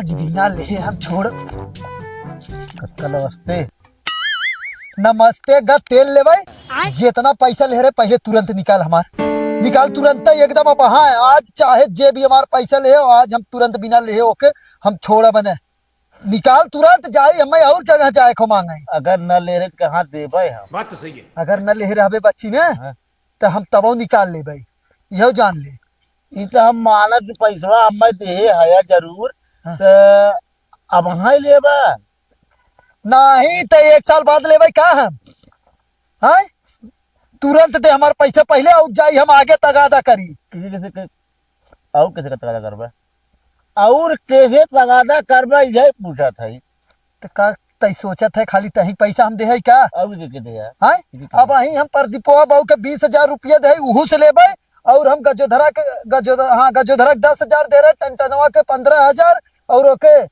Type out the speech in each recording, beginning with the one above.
आज बिना ले हम छोड़। नमस्ते नमस्ते ग तेल ले भाई, जितना पैसा ले रहे पहले तुरंत निकाल, हमार निकाल तुरंत एकदम। अब हाँ आज चाहे जे भी हमार पैसा ले आज हम तुरंत बिना ले ओके हम छोड़ा बने, निकाल तुरंत जाए हमें और जगह जाए को मांगे। अगर न ले रहे तो कहाँ दे भाई हम? बात तो सही है। अगर न ले रहे बच्ची ने तो हम तबो निकाल ले भाई, यह जान ले। ई तो हम मानत पैसा हमें दे है जरूर। हाँ। तो अब हाँ ले बा नहीं तो 1 साल बाद ले भाई का हम हाँ तुरंत दे हमारे पैसा पहले और जाई हम आगे तगादा करी। किसी किसी के और कैसे का तगादा करबा और कैसे तगादा करबा यही पूछा था। तो का तई सोचत है खाली तही पैसा हम दे है का? अब के दे है हाँ अब अही हम प्रदीपवा बहू के 20,000 रुपया दे उहू से लेबे, और हम गजोधरा के गजोधरा के 10,000 दे रहे, टनटनवा के 15,000 और ओके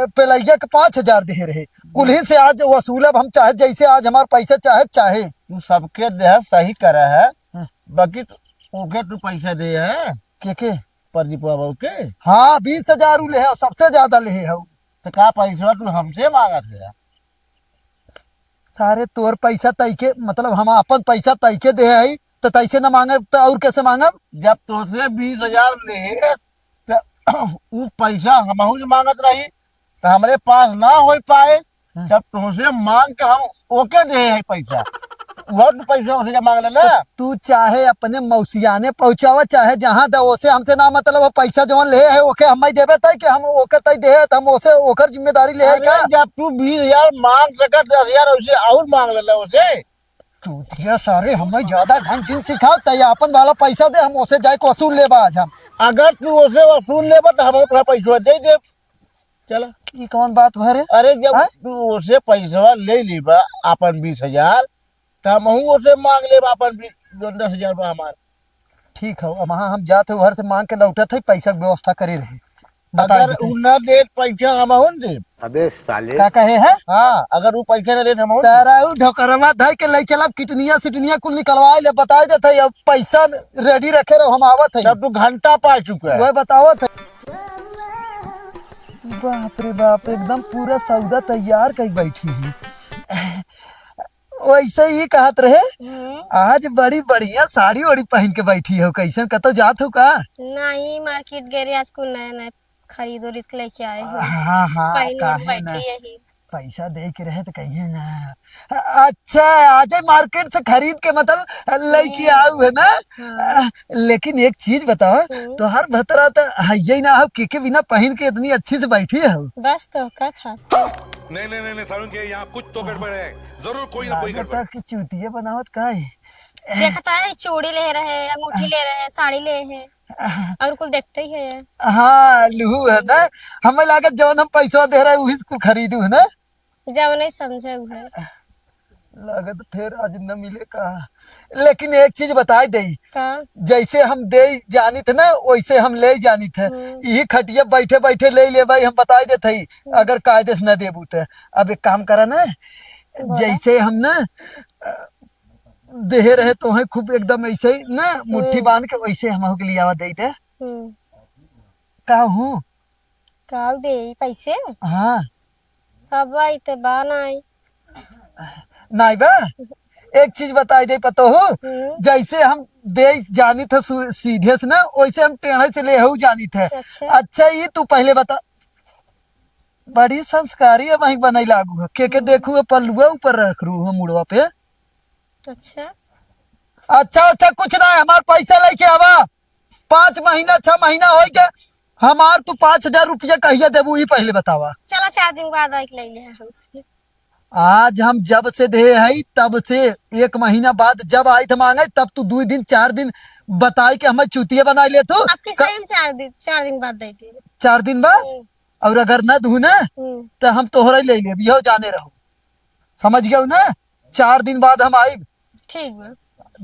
पेलैया के 5,000 दे रहे। कुल्ही से आज वसूलब हम, चाहे जैसे आज हमारे पैसा चाहे तू सबके दे सही करा है। हाँ। बाकी ओके तू पैसा दे है के प्रदीप बाबू के। हाँ 20,000 ले है और सबसे ज्यादा ले है। तो का पैसा तू हमसे मांगा थे? सारे तोर पैसा तई के मतलब हम अपन पैसा तई के दे है तो तैसे न मांगे तो और कैसे मांगब? जब तुझसे 20,000 ले तो वो पैसा हमहू से मांगत रही तो हमारे पास ना हो पाए। जब तुझसे मांग के हम ओके दे है पैसा, वो तो पैसा उसे मांग लेना। तू चाहे अपने मौसियाने पहुंचावा चाहे जहाँ दे ओसे हमसे ना मतलब, पैसा जो ले है ओके हम देवे तय कि हम ओकर तय दे है तो हम ओसे ओकर जिम्मेदारी ले है का? जब तू 20,000 मांग सका 10,000 उसे और मांग लेना उसे। चूतिया सारे हमें ज्यादा ढंग जिन सिखाओ तय अपन वाला पैसा दे हम ओसे जाए को वसूल लेबा आज हम। अगर तू उसे वसूल लेबा तो हम थोड़ा पैसा दे दे। चला ये कौन बात भरे? अरे जब तू उसे पैसा ले लेबा अपन 20,000 तो हम उसे मांग लेबा अपन 10,000 हमार। ठीक है अब वहाँ हम जाते उधर से मांग के लौटत है, पैसा की व्यवस्था करे रहे। अगर उ न दे पैसा हम दे। अबे साले का कहे है? हाँ अगर वो पैसा न दे हम तारा ढोकरवा धय के ले चलब, किटनिया सिटनिया कुल निकलवाए ले बताए देते, अब पैसा रेडी रखे रहो हम आवत है। जब तू घंटा पा चुका है वह बतावत है। बाप रे बाप एकदम पूरा सौदा तैयार कर बैठी है। वैसे ही कहत रहे आज बड़ी बढ़िया साड़ी वाड़ी पहन के बैठी हो, कैसे कतो जात हो का? नहीं मार्केट गए रहे आज को नया नया खरीद उरीद लेके आए हो। हाँ हाँ पहन काहे ना, बैठी यही। पैसा दे के रहे तो कहिए ना। अच्छा आज मार्केट से खरीद के मतलब लेके आऊ है ना? हाँ। लेकिन एक चीज बताओ, तो हर भतरा तो है ना हो के बिना पहन के इतनी अच्छी से बैठी है। बस तो का खा नहीं सारुण के यहाँ कुछ तो गड़बड़ है, जरूर कोई ना कोई गड़बड़। कि चूतिया बनावत का है? देखता है चूड़ी ले रहे, अंगूठी ले रहे, साड़ी ले है और कुल देखते ही है। हाँ लूहू है ना, हमें लागत जवन हम पैसा दे रहे वही को खरीदू है ना। जब नहीं समझे है लागत फिर आज न मिले का। लेकिन एक चीज बताई दे, का जैसे हम दे जानी थे ना वैसे हम ले जानी थे। यही खटिया बैठे बैठे ले भाई हम बताई देते ही, अगर कायदे से न देबू तो। अब एक काम करा ना, जैसे हम ना दे रहे तो है खूब एकदम ऐसे ही ना मुट्ठी बांध के, वैसे हम के लिए आवा दे दे का हूँ का दे पैसे। हाँ अब आई तो बा नहीं नहीं बा। एक चीज बताई दे पतो हो, जैसे हम दे जानी थे सीधे से ना वैसे हम टेढ़े से ले हो जानी थे। अच्छा ये तू पहले बता, बड़ी संस्कारी है वही बनाई लागू है के देखू पल्लुआ ऊपर रख रू है मुड़वा पे। अच्छा कुछ ना है, हमार पैसा लेके आवा 5 महीना 6 महीना हो गया हमार, तू 5,000 रुपया कहिया देबू ही पहले बतावा। चला 4 दिन बाद आई ले ले हमसे। आज हम जब से दे है तब से 1 महीना बाद जब आई थे मांगे तब तू 2 दिन 4 दिन बताई कि हमें चूतिया बना ले तो आपके सही में 4 दिन बाद दे दी। 4 दिन बाद और अगर न दू ना तो हम तोहरा ले ले यहो जाने रहो, समझ गया ना? 4 दिन बाद हम आई। ठीक बा।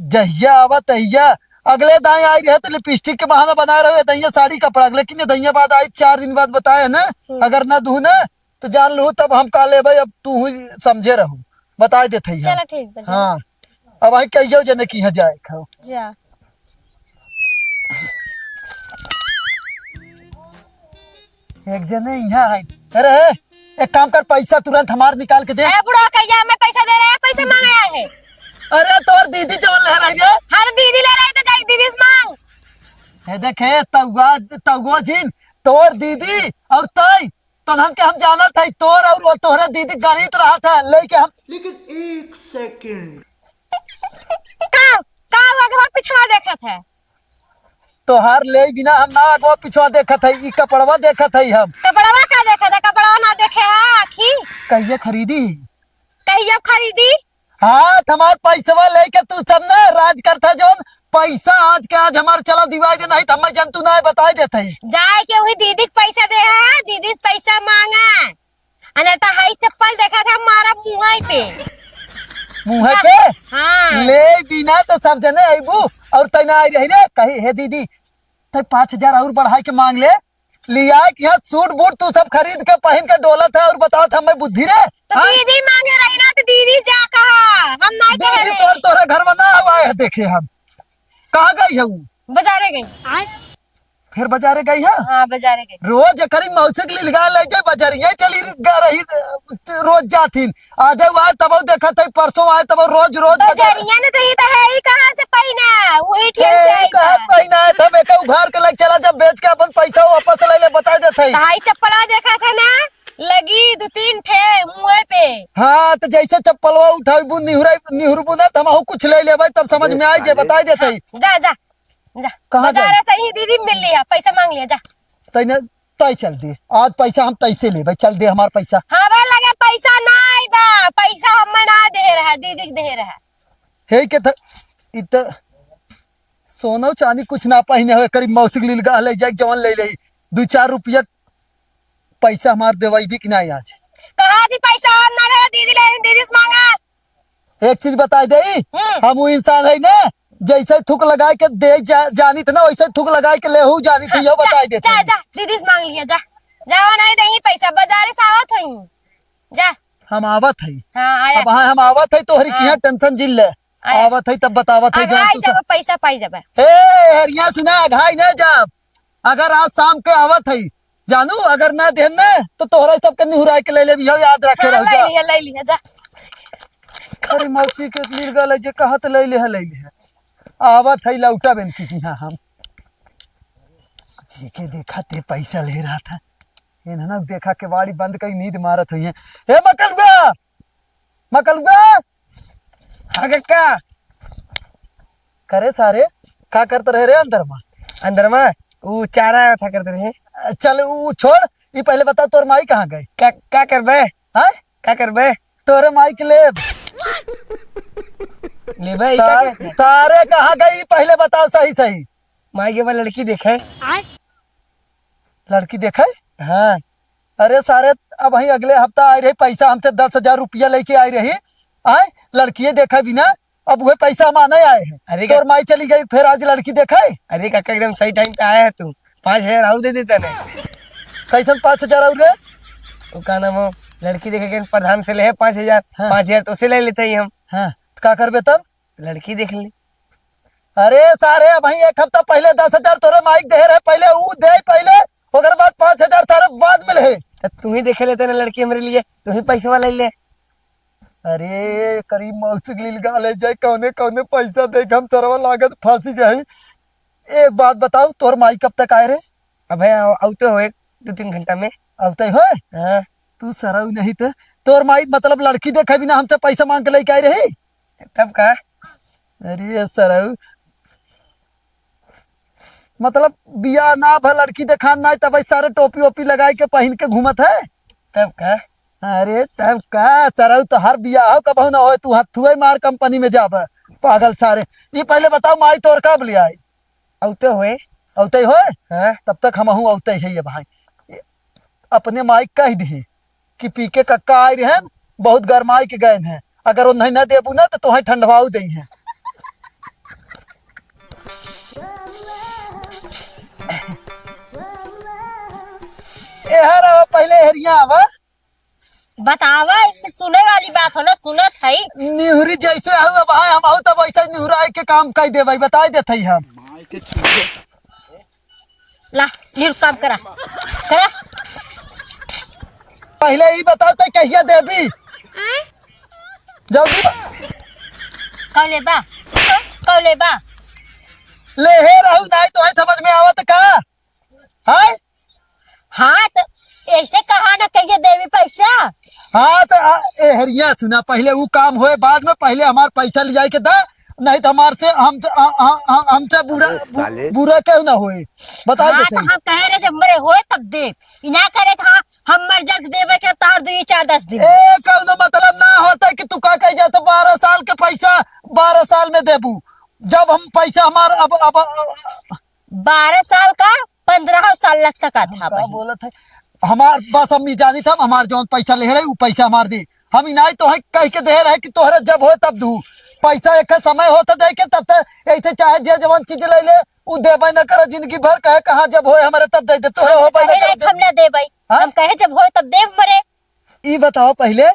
जहिया आवा तहिया अगले दाएं आई रहे तो लिपस्टिक के बहाना बना रहे दैया साड़ी कपड़ा, लेकिन दैया बाद आई 4 दिन बाद बताए ना। अगर न दू ना तो जान लो तब हम का ले भाई, अब तू समझे रहो बता देते ही। चलो ठीक बा। हाँ अब आई कहियो जने की जाए खाओ जा। एक जने यहाँ है। अरे एक काम कर, पैसा तुरंत हमार निकाल के दे। ए बुढ़ा कहिया हमें पैसा दे रहे हैं, पैसे मांगा है। अरे तोर दीदी जवन लहरा रे। हर दीदी ले रही तो जाई दीदी से मांग। हे देखे तौगो जिन तोर दीदी और तय तनहन के हम जाना था तोर और वो तोहरा दीदी गणित रहा था लेके हम। लेकिन एक सेकंड का अगवा पिछवा देखा था। तोहार ले बिना हम ना अगवा पिछवा देखा था, ई कपड़वा देखा था हम। कपड़वा का देखा था, कपड़वा ना देखे आखी। कहिए खरीदी कहिया खरीदी। हाँ हमार पैसवा लेके तू सब ना राज करता जोन पैसा आज के आज हमार चला दिवाई दे, नहीं तो हमें जंतु ना बताई देते। जाए के वही दीदी के पैसा दे है, दीदी से पैसा मांगा। अने तो हाई चप्पल देखा था हमारा मुंह पे। मुँह पे हाँ। ले बिना तो सब जने अबू और तना आई रही रे कही हे दीदी तो 5,000 और बढ़ाई के मांग ले लिया कि यहाँ सूट बूट तू सब खरीद के पहन के डोला था और बताओ था मैं बुद्धि रे। तो हाँ? दीदी मांगे रही ना तो दीदी जा कहा, हम नहीं कह दीदी रहे। तोरा घर में ना हुआ है, देखे हम कहाँ गई है वो? बाजारे गई। फिर बाजारे गई है। हाँ बाजारे गई। रोज करी मौसक लगा ले जाए बाजारिया चली रही रोज जातीन आज आए तब देखा था परसों आए तब रोज रोज बाजारिया ने तो ये तो है ही कहाँ से पहना वही ठीक से आई कहा था। पहिना है तब एक उघार के लग चला जब बेच के अपन पैसा वापस ले बता देते। हाई चप्पला देखा था ना, लगी 2-3 ठे मुंह पे। हाँ तो जैसे चप्पलवा उठाबू निहुरबू ना तब कुछ ले लेबै तब समझ में आई जे बता देते। जा जा जा कहाँ जाए? बाजारे से ही दीदी मिल लिया, पैसा मांग लिया। जा तैने तय चल दे आज पैसा हम तैसे ले चल दे हमार पैसा। हमें लगे पैसा ना आई बा, पैसा हमें ना दे रहा, दीदी के दे रहा। हे के इत सोना चांदी कुछ ना पहने हुए करीब मौसिक लीलगा ले जाए जवन ले ले 2-4 रुपया पैसा हमार देवाई भी कि नहीं आज। कहा थी पैसा हम ना ले, दीदी ले, दीदी से मांगा। एक चीज बता दे हम वो इंसान है ना जैसे थूक लगा के दे जानी थी ना वैसे थूक लगा के ले जानी थी यो बता देते। जा जा दीदी से मांग लिया। जा जाओ नहीं दही पैसा, बाजारे से आवत होई। जा हम आवत है। हाँ आया। अब हाँ हम आवत है तो हरी किया टेंशन जिल ले आया। आवत है तब बतावत है अघाई जब पैसा पाई जब। ए हरिया सुना घाई न जब अगर आज शाम के आवत है जानू अगर ना देन ना तो तोहरा सबके निहुराई के ले ले बिहो याद रखे हाँ, रह जा। ले लिया जा। अरे मौसी के लीलगा ले जे कहत ले ले आवत है लौटा बेन की हाँ हम जी के देखा ते पैसा ले रहा था इन्होंने देखा के बाड़ी बंद कई नींद मारत हुई है। हे मकलुआ हाँ का करे सारे का करते रहे रे अंदर में वो चारा था करते रहे। चल वो छोड़ ये पहले बता तोर माई कहाँ गए? क्या करबे? हाँ क्या करबे? तोरे माई के लेब लेबे तारे कहाँ गई पहले बताओ सही सही। माई के बाद लड़की देखे। लड़की देखे? हाँ अरे सारे अब वही अगले हफ्ता आई रही पैसा हमसे 10,000 रुपया लेके आई रही आए लड़की देखा बिना अब वह पैसा हम आने आए हैं। अरे तोर माई चली गई फिर आज लड़की देखे। अरे काका एकदम सही टाइम पे आया है तू। 5,000 और दे देता ने। कैसन 5,000 और रे? वो का नाम हो लड़की देखे के प्रधान से ले है 5,000। हाँ। 5,000 तो से ले लेते ही हम। हाँ क्या करबे तब? लड़की देख ली। अरे सारे वही एक हफ्ता पहले 10,000 तोरे माइक दे रहे पहले वो दे पहले ओकर बाद 5,000 सारे बाद में ले। तो तू ही देखे लेते ना लड़की हमारे लिए, तू ही पैसा वाला ले। अरे करीब मौसक लीलगा ले जाए कौने कौने पैसा दे हम सरवा लागत फांसी गई। एक बात बताओ तोर माई कब तक आए रे? अब आते हो 1-2-3 घंटा में। अब तय हो हाँ तू सरव नहीं तो तोर माई मतलब लड़की देखे बिना हमसे पैसा मांग के लेके आई रही तब का? अरे सरव मतलब बिया ना भ लड़की देखा ना तब सारे टोपी ओपी लगाए के पहन के घूमत है तब का? अरे तब का सरव तो हर बिया हो कब ना हो तू हथुए मार कंपनी में जाब पागल सारे। ये पहले बताओ माई तोर कब ले आई? औते हुए औते हो हाँ तब तक हम औते है ये भाई अपने माई कह दी कि पी के कक्का आए रहे बहुत गरमाई के गए हैं अगर वो नहीं ना देबू ना तो तुम्हें ठंडवाऊ दे हैं। पहले हरिया आवा बतावा इसमें सुने वाली बात हो ना, सुनत है। निहुरी जैसे हो भाई हम हो तब वैसे निहुराई के काम कह दे भाई बता देते हम। ला नील काम करा करा। पहले ही बताओ तो कहिया देबी जल्दी कौले बा कौले बा। ले हे रहू नहीं तो है समझ में आवत का है। हाँ तो ऐसे कहा ना कहिए देवी पैसा। हाँ तो ए हरिया सुना पहले वो काम होए बाद में पहले हमार पैसा ले जाए के दा नहीं तो हमार से हमसे बुरा बुरा क्यों ना होए बता हाँ देते तो हम कह रहे जब मरे हो तब दे इना करे था हम मर जग देवे के तार 2-4-10 दिन। ए कौनो मतलब ना होता है कि तू का कह जाता 12 साल के पैसा 12 साल में देबू जब हम पैसा हमार अब 12 साल का 15 साल लग सका था क्या बोला था हमार बस हम जानी था हमार जौन पैसा ले रहे वो पैसा हमार दे हम नहीं तो है कह के दे रहे कि तोहरे जब हो तब दू पैसा एक समय होता दे के तब तक ऐसे चाहे जे जवान चीज ले ले उ देबे न करो जिंदगी भर कहे कहाँ जब होए हमारे तब दे तोहरे हो हम ना दे भाई हम कहे जब हो तब देव मरे। ई बताओ पहले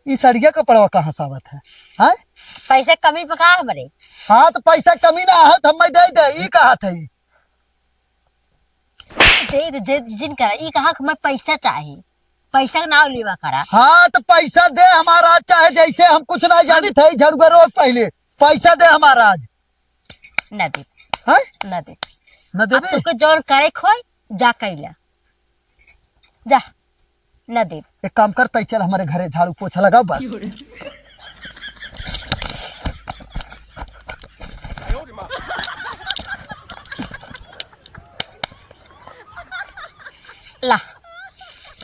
ई सड़िया कपड़वा कहाँ सावत है हैं पैसे कमी पका हमारे। हाँ तो पैसा कमी ना है हम दे ई कहा था जिन करा ई कहा हमें पैसा चाहिए पैसा ना लेवा करा। हाँ तो पैसा दे हमारा चाहे जैसे हम कुछ नहीं जानी थे झड़ुआ रोज पहले पैसा दे हमारा आज न दे है न दे न अब देबे तो जौन करे खोई जा कैला जा न दे। एक काम कर तै चल हमारे घरे झाड़ू पोछा लगाओ बस ला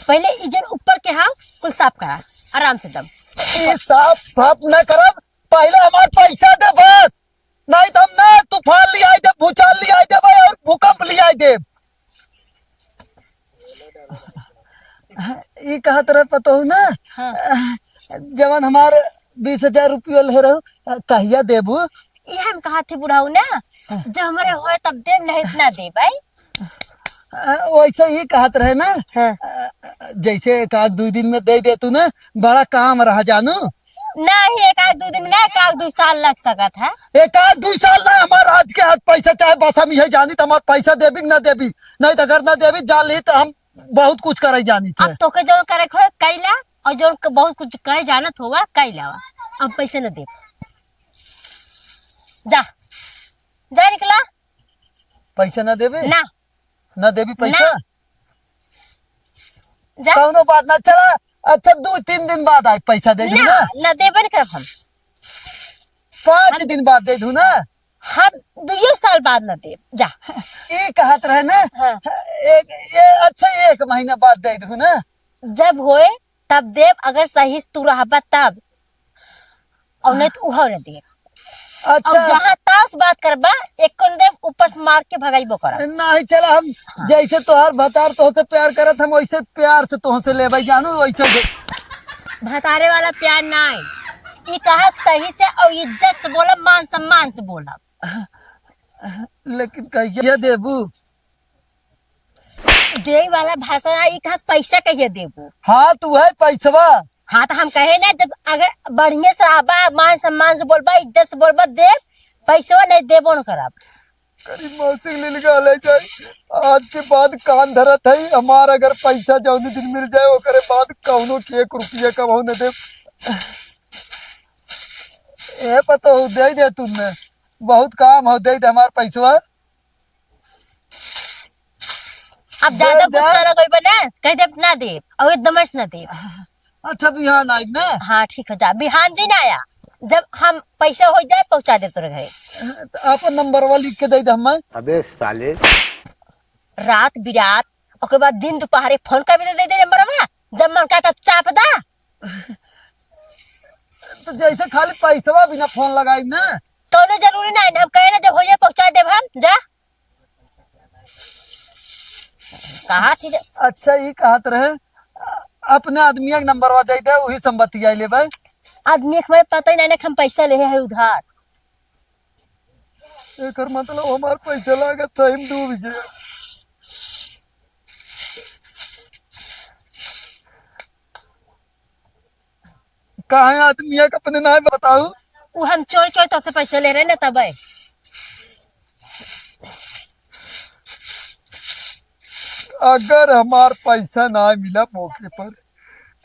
पहले इजन ऊपर के हाथ कुल साफ करा आराम से दम। ये साफ साफ न करब पहले हमार पैसा दे बस नहीं तो हम ना तूफान ले आए दे भूचाल ले आए दे और भूकंप ले आए दे। ये कहा तरह पता हो ना हाँ। जवन हमार 20,000 रुपया ले रहो कहिया देबू ये हम कहा थे बुढ़ाऊ ना जब हमारे हो तब दे नहीं इतना दे भाई। वैसे ही कहत रहे ना हाँ। जैसे एक आध 2 दिन में दे दे तू ना बड़ा काम रह जानू नहीं 1-2 दिन ना 1-2 साल लग सका था। एक आध 2 साल ना हमारे आज के हाथ पैसा चाहे बस हम यही जानी तो हमारे पैसा देबी न देबी नहीं तो अगर न देबी जान ली तो हम बहुत कुछ करे जानी थे। अब तो के जो करे खो कैला और जो बहुत कुछ करे जानत होगा कैला अब पैसे न दे जा जा निकला पैसा न देबे ना न देबी पैसा जा कौनो बात ना चला अच्छा 2-3 दिन बाद आए पैसा दे दू ना ना देबे न करब हम 5 दिन बाद दे दू ना हम 2 साल बाद न दे जा। ये कहत रहे ना हाँ। ये अच्छा 1 महीना बाद दे दू ना जब होए तब देव अगर सही से तू रहबा तब और नहीं तो उहो न दे। अब अच्छा जहाँ तास बात करबा एक कोन देव ऊपर से मार के भगाइबो करा। नहीं चला हम जैसे तोहार भतार तोहसे प्यार करत हम वैसे प्यार से तोहसे लेबै जानू वैसे दे। भतारे वाला प्यार ना है ये कहा सही से और इज्जत से बोला मान सम्मान से बोला। लेकिन कहिए देबू दे वाला भाषा ये कहा पैसा कहिए देबू। हाँ तू है पैसवा हाँ तो हम कहे ना जब अगर बढ़िया से आबा मान सम्मान से बोलबा इज्जत से बोलबा दे पैसा नहीं देबो न करब। करीब मौसी ले निकाले जाए आज के बाद कान धरत है हमार अगर पैसा जौनी दिन मिल जाए ओकरे बाद कौनो के 1 रुपया कमाऊ न दे। ए पता हो दे तुमने बहुत काम हो दे हमार पैसवा अब ज्यादा दे। गुस्सा ना कोई बना कह दे ना दे और एकदम न दे। अच्छा बिहान आई ना हाँ ठीक है जा बिहान जी ना आया जब हम पैसा हो जाए पहुंचा दे तोरे घरे। आपन नंबरवा लिख के दे दे हम अबे साले रात बिरात ओके बाद दिन दोपहरे फोन कर भी दे नंबरवा जब मन का तब चाप दा। तो जैसे खाली पैसवा बिना फोन लगाई ना तो जरूरी नहीं ना हम कहे ना जब हो जाए पहुंचा दे हम जा कहा थी अच्छा ये कहत रहे अपने आदमी के नंबरवा दे दे वही संपत्ति आई ले भाई आदमी के पता ही नहीं ना कि हम पैसा ले है उधार। एक मतलब हमार पैसा लागत सही डूब गया। कहा है आदमी के अपने ना बताऊ वो हम चोर चोर तो से पैसा ले रहे ना तब अगर हमार पैसा ना मिला मौके पर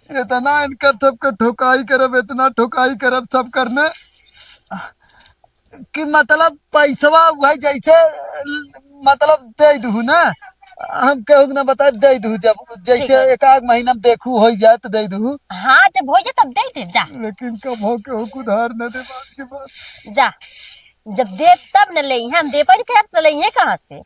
इतना इनका सबके ठोकाई करब, इतना ठोकाई करब सब करने कि मतलब पैसवा वही जैसे मतलब दे दू ना, हम कहू ना बता दे दू, जब जैसे एक आध महीना में देखू हो जाए तो दे दू। हाँ जब हो जाए तब दे दे जा। लेकिन कब हो के हो उधार न दे बात के बाद। जा जब दे तब न ले, हम दे पर कब ले कहाँ से।